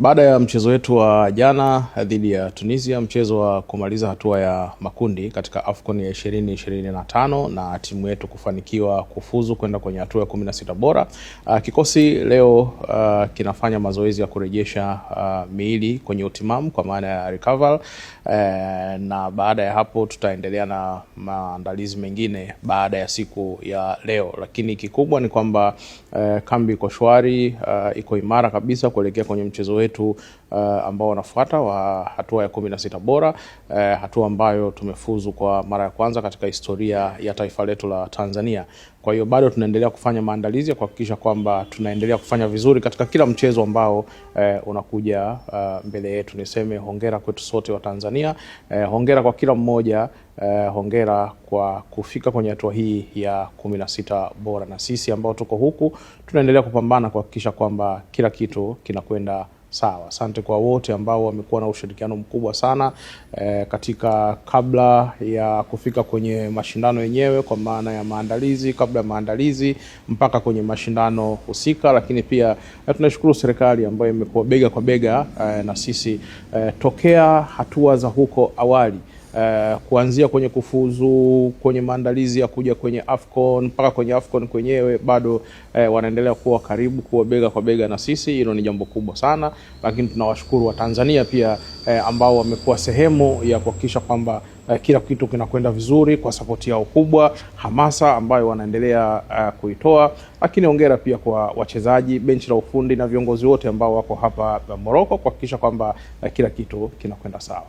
Baada ya mchezo wetu wa jana dhidi ya Tunisia, mchezo wa kumaliza hatua ya makundi katika AFCON ya 2025 na timu yetu kufanikiwa kufuzu kwenda kwenye hatua ya 16 bora, kikosi leo kinafanya mazoezi ya kurejesha miili kwenye utimamu kwa maana ya recovery, na baada ya hapo tutaendelea na maandalizi mengine baada ya siku ya leo. Lakini kikubwa ni kwamba kambi iko shwari, iko imara kabisa kuelekea kwenye mchezo wetu ambao wanafuata wa hatua ya 16 bora, hatua ambayo tumefuzu kwa mara ya kwanza katika historia ya taifa letu la Tanzania. Kwa hiyo bado tunaendelea kufanya maandalizi ya kuhakikisha kwamba tunaendelea kufanya vizuri katika kila mchezo ambao unakuja mbele yetu. Niseme hongera kwetu sote wa Tanzania, hongera kwa kila mmoja, hongera kwa kufika kwenye hatua hii ya 16 bora, na sisi ambao tuko huku tunaendelea kupambana kuhakikisha kwamba kila kitu kinakwenda sawa. Asante kwa wote ambao wamekuwa na ushirikiano mkubwa sana katika kabla ya kufika kwenye mashindano yenyewe, kwa maana ya maandalizi, kabla ya maandalizi mpaka kwenye mashindano husika. Lakini pia tunashukuru serikali ambayo imekuwa bega kwa bega na sisi tokea hatua za huko awali, kuanzia kwenye kufuzu, kwenye maandalizi ya kuja kwenye AFCON mpaka kwenye AFCON kwenyewe, bado wanaendelea kuwa karibu, kuwa bega kwa bega na sisi. Hilo ni jambo kubwa sana. Lakini tunawashukuru wa Tanzania pia ambao wamekuwa sehemu ya kuhakikisha kwamba kila kitu kinakwenda vizuri, kwa support yao kubwa, hamasa ambayo wanaendelea kuitoa. Lakini hongera pia kwa wachezaji, benchi la ufundi na viongozi wote ambao wako hapa Morocco kuhakikisha kwamba kila kitu kinakwenda sawa.